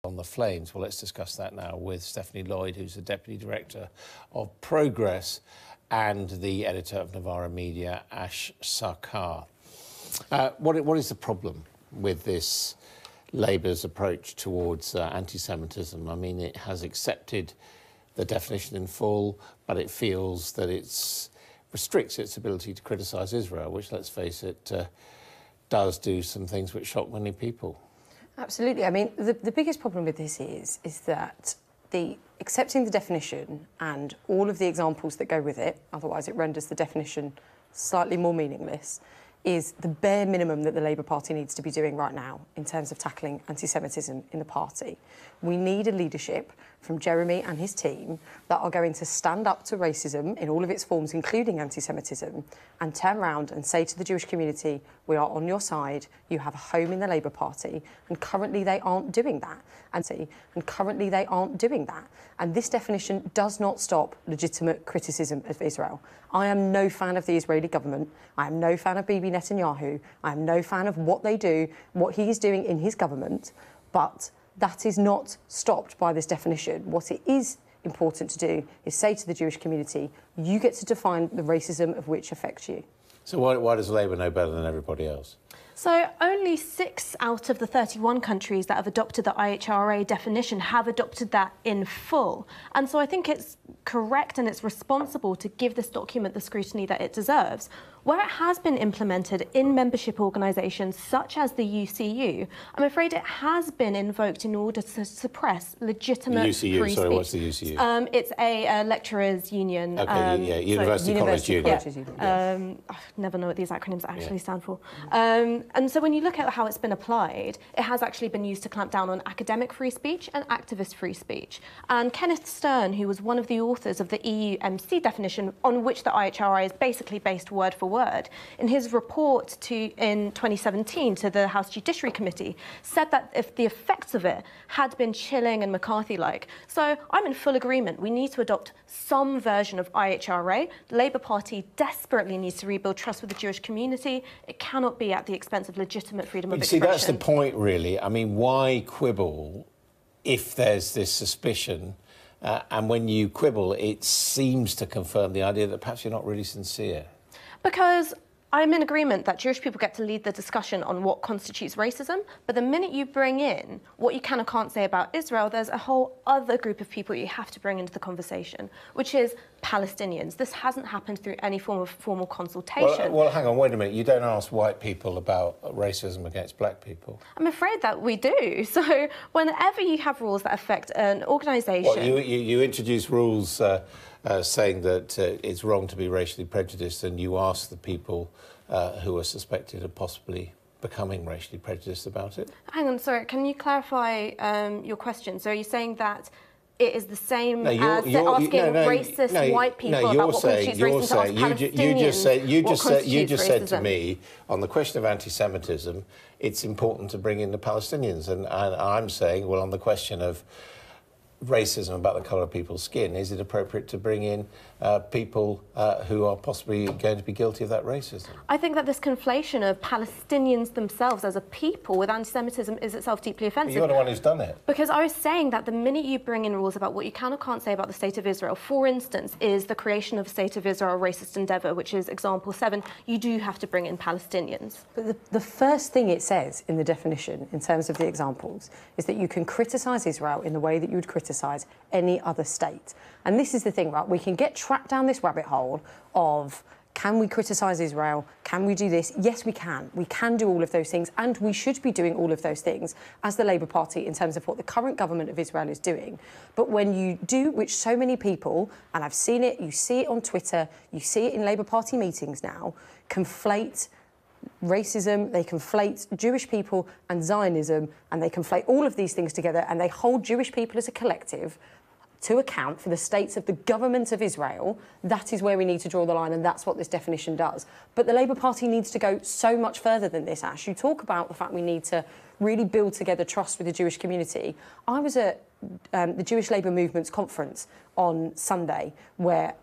on the flames. Well, let's discuss that now with Stephanie Lloyd, who's the Deputy Director of Progress and the editor of Novara Media, Ash Sarkar. What is the problem with this Labour's approach towards anti-Semitism? I mean, it has accepted the definition in full, but it feels that it restricts its ability to criticise Israel, which, let's face it, does do some things which shock many people. Absolutely. I mean, the biggest problem with this is that accepting the definition and all of the examples that go with it, otherwise it renders the definition slightly more meaningless, is the bare minimum that the Labour Party needs to be doing right now in terms of tackling anti-Semitism in the party. We need a leadership from Jeremy and his team that are going to stand up to racism in all of its forms, including anti-Semitism, and turn around and say to the Jewish community, we are on your side, you have a home in the Labour Party, and currently they aren't doing that. And this definition does not stop legitimate criticism of Israel. I am no fan of the Israeli government. I am no fan of Bibi Netanyahu. I am no fan of what they do, what he is doing in his government, but that is not stopped by this definition. What it is important to do is say to the Jewish community, you get to define the racism of which affects you. So why does Labour know better than everybody else? So only 6 out of the 31 countries that have adopted the IHRA definition have adopted that in full. And so I think it's correct and it's responsible to give this document the scrutiny that it deserves. Where it has been implemented in membership organisations such as the UCU, I'm afraid it has been invoked in order to suppress legitimate free speech. Sorry, what's the UCU? It's a lecturers' union. Okay, yeah, University College Union. I never know what these acronyms actually stand for. And so when you look at how it's been applied, it has actually been used to clamp down on academic free speech and activist free speech. And Kenneth Stern, who was one of the authors of the EUMC definition, on which the IHRA is basically based word for word, in his report in 2017 to the House Judiciary Committee, said that if the effects of it had been chilling and McCarthy-like. So I'm in full agreement. We need to adopt some version of IHRA. The Labour Party desperately needs to rebuild trust with the Jewish community. It cannot be at the expense of legitimate freedom of expression. See, that's the point, really. I mean, why quibble if there's this suspicion? And when you quibble, it seems to confirm the idea that perhaps you're not really sincere. Because I'm in agreement that Jewish people get to lead the discussion on what constitutes racism, but the minute you bring in what you can or can't say about Israel, there's a whole other group of people you have to bring into the conversation, which is Palestinians. This hasn't happened through any form of formal consultation. Well, hang on, wait a minute. You don't ask white people about racism against black people. I'm afraid that we do. So whenever you have rules that affect an organisation... You introduce rules saying that it's wrong to be racially prejudiced, and you ask the people who are suspected of possibly becoming racially prejudiced about it? Hang on, sorry, can you clarify your question? So are you saying that it is the same as asking racist white people about what constitutes racism? You just said to me, on the question of anti-Semitism, it's important to bring in the Palestinians. And I'm saying, well, on the question of racism about the colour of people's skin, is it appropriate to bring in people who are possibly going to be guilty of that racism? I think that this conflation of Palestinians themselves as a people with anti-Semitism is itself deeply offensive. You're the one who's done it. Because I was saying that the minute you bring in rules about what you can or can't say about the State of Israel, for instance, is the creation of a State of Israel a racist endeavour, which is example 7, you do have to bring in Palestinians. But the first thing it says in the definition, in terms of the examples, is that you can criticise Israel in the way that you would criticise any other state. And this is the thing, right? We can get trapped down this rabbit hole of, can we criticise Israel? Can we do this? Yes, we can. We can do all of those things, and we should be doing all of those things as the Labour Party in terms of what the current government of Israel is doing. But when you do, which so many people, and I've seen it, you see it on Twitter, you see it in Labour Party meetings now, conflate racism, they conflate Jewish people and Zionism, and they conflate all of these things together, and they hold Jewish people as a collective to account for the states of the government of Israel. That is where we need to draw the line, and that's what this definition does. But the Labour Party needs to go so much further than this, Ash. You talk about the fact we need to really build together trust with the Jewish community. I was at the Jewish Labour Movement's conference on Sunday, where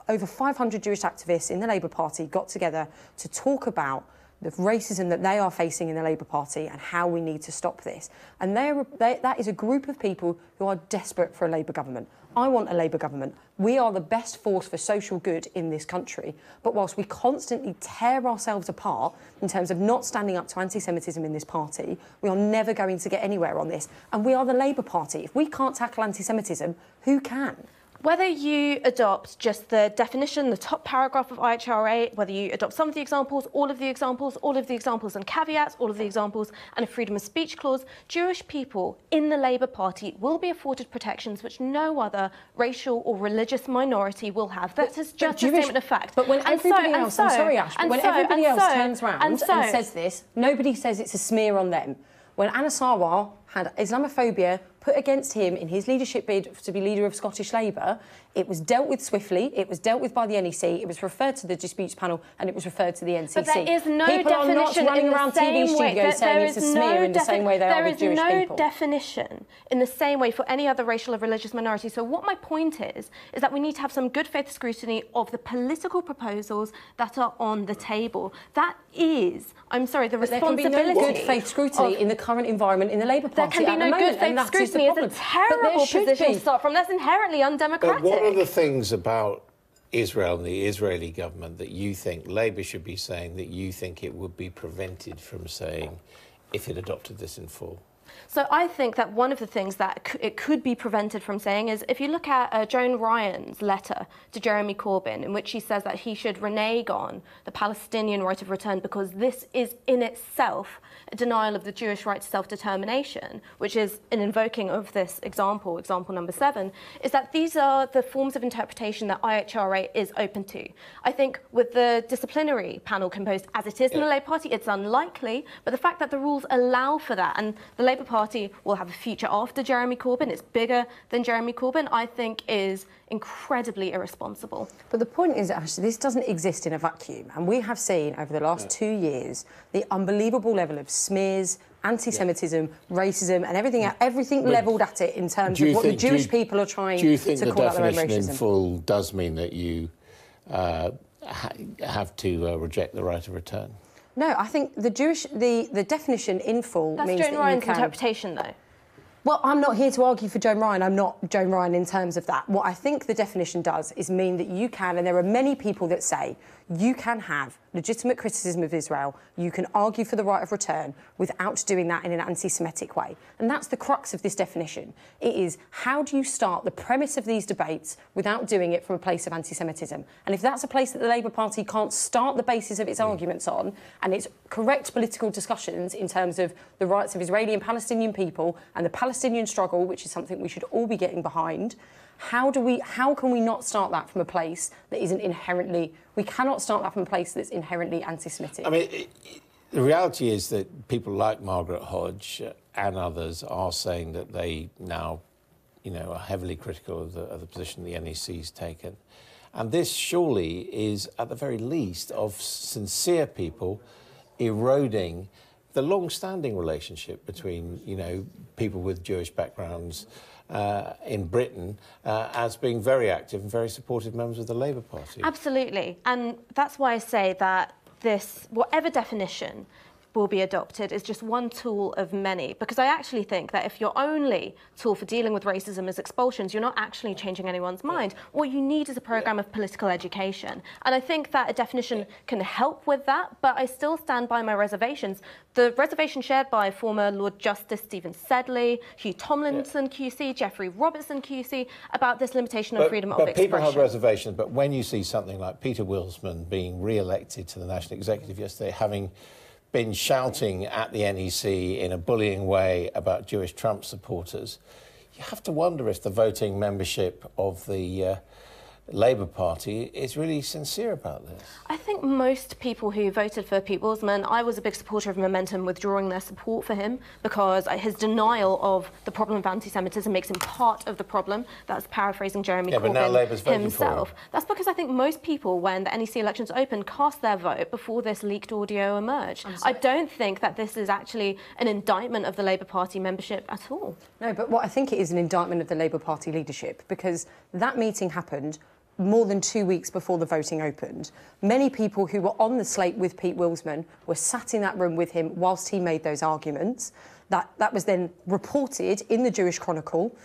over 500 Jewish activists in the Labour Party got together to talk about the racism that they are facing in the Labour Party and how we need to stop this. And that is a group of people who are desperate for a Labour government. I want a Labour government. We are the best force for social good in this country. But whilst we constantly tear ourselves apart in terms of not standing up to anti-Semitism in this party, we are never going to get anywhere on this. And we are the Labour Party. If we can't tackle anti-Semitism, who can? Whether you adopt just the definition, the top paragraph of IHRA, whether you adopt some of the examples, all of the examples, all of the examples and caveats, all of the examples and a freedom of speech clause, Jewish people in the Labour Party will be afforded protections which no other racial or religious minority will have. That is just a statement of fact. But when everybody else, I'm sorry, Ash, but when everybody else turns around and says this, nobody says it's a smear on them. When Anas Sarwar had Islamophobia put against him in his leadership bid to be leader of Scottish Labour, it was dealt with swiftly, it was dealt with by the NEC, it was referred to the disputes panel and it was referred to the NCC. But there is no people definition are not running in around the same TV way. studios saying it's a smear in the same way they are with Jewish people. There is no definition in the same way for any other racial or religious minority. So what my point is that we need to have some good faith scrutiny of the political proposals that are on the table. That is, I'm sorry, the responsibility. There can be no good faith scrutiny in the current environment in the Labour Party. There can be no good faith scrutiny. It's a terrible position to start from. That's inherently undemocratic. But what are the things about Israel and the Israeli government that you think Labour should be saying that you think it would be prevented from saying if it adopted this in full? So I think that one of the things that it could be prevented from saying is if you look at Joan Ryan's letter to Jeremy Corbyn, in which she says that he should renege on the Palestinian right of return because this is in itself a denial of the Jewish right to self-determination, which is an invoking of this example number 7, is that these are the forms of interpretation that IHRA is open to. I think with the disciplinary panel composed as it is in the Labour Party, it's unlikely, but the fact that the rules allow for that, and the Labour Party will have a future after Jeremy Corbyn, it's bigger than Jeremy Corbyn, I think is incredibly irresponsible. But the point is, actually, this doesn't exist in a vacuum. And we have seen over the last 2 years the unbelievable level of smears, anti-Semitism, racism and everything levelled at it in terms of what the Jewish people are trying to call out their own racism. Do you think the definition in full does mean that you have to reject the right of return? No, I think the definition in full means that you can... That's Joan Ryan's interpretation, though. Well, I'm not here to argue for Joan Ryan. I'm not Joan Ryan in terms of that. What I think the definition does is mean that you can, and there are many people that say, you can have legitimate criticism of Israel, you can argue for the right of return without doing that in an anti-Semitic way. And that's the crux of this definition. It is, how do you start the premise of these debates without doing it from a place of anti-Semitism? And if that's a place that the Labour Party can't start the basis of its arguments on, and its correct political discussions in terms of the rights of Israeli and Palestinian people and the Palestinian struggle, which is something we should all be getting behind, how can we not start that from a place that isn't inherently... We cannot start that from a place that's inherently anti-Semitic. I mean, the reality is that people like Margaret Hodge and others are saying that they now, are heavily critical of the position the NEC's taken. And this surely is, at the very least, of sincere people eroding the long-standing relationship between, people with Jewish backgrounds in Britain as being very active and very supportive members of the Labour Party. Absolutely. And that's why I say that this, whatever definition will be adopted, is just one tool of many. Because I actually think that if your only tool for dealing with racism is expulsions, you're not actually changing anyone's mind. What you need is a programme of political education. And I think that a definition can help with that, but I still stand by my reservations. The reservation shared by former Lord Justice Stephen Sedley, Hugh Tomlinson QC, Geoffrey Robertson QC, about this limitation of freedom of expression. But people have reservations, but when you see something like Peter Wilsman being re-elected to the National Executive yesterday, having been shouting at the NEC in a bullying way about Jewish Trump supporters, you have to wonder if the voting membership of the Labour Party is really sincere about this. I think most people who voted for Pete Wilsman, I was a big supporter of Momentum withdrawing their support for him because his denial of the problem of anti-Semitism makes him part of the problem. That's paraphrasing Jeremy Corbyn but now Labour's voting himself. for him. That's because I think most people, when the NEC elections opened, cast their vote before this leaked audio emerged. I don't think that this is actually an indictment of the Labour Party membership at all. No, but what I think it is an indictment of the Labour Party leadership, because that meeting happened more than 2 weeks before the voting opened. Many people who were on the slate with Pete Willsman were sat in that room with him whilst he made those arguments. That was then reported in the Jewish Chronicle.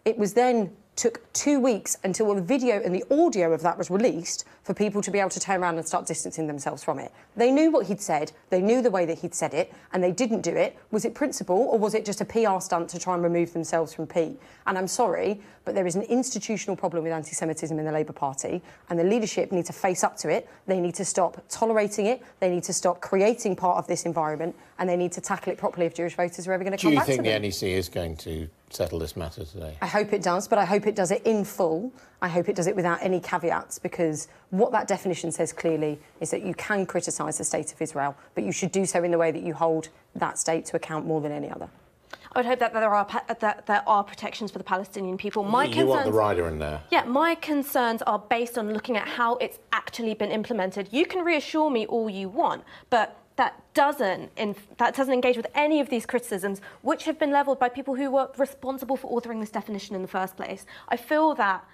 It was then took 2 weeks until the video and the audio of that was released for people to be able to turn around and start distancing themselves from it. They knew what he'd said, they knew the way that he'd said it, and they didn't do it. Was it principle, or was it just a PR stunt to try and remove themselves from Pete? And I'm sorry, but there is an institutional problem with anti-Semitism in the Labour Party, and the leadership need to face up to it. They need to stop tolerating it, they need to stop creating part of this environment, and they need to tackle it properly if Jewish voters are ever going to come back to them. Do you think the NEC is going to settle this matter today? I hope it does, but I hope it does it in full. I hope it does it without any caveats, because what that definition says clearly is that you can criticise the state of Israel, but you should do so in the way that you hold that state to account more than any other. I would hope that there are protections for the Palestinian people. You want the rider in there? Yeah, my concerns are based on looking at how it's actually been implemented. You can reassure me all you want, but that doesn't engage with any of these criticisms, which have been levelled by people who were responsible for authoring this definition in the first place. I feel that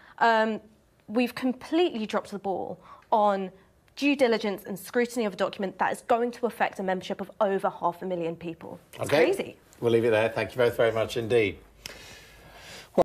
we've completely dropped the ball on due diligence and scrutiny of a document that is going to affect a membership of over 500,000 people. It's crazy. We'll leave it there. Thank you both very much indeed.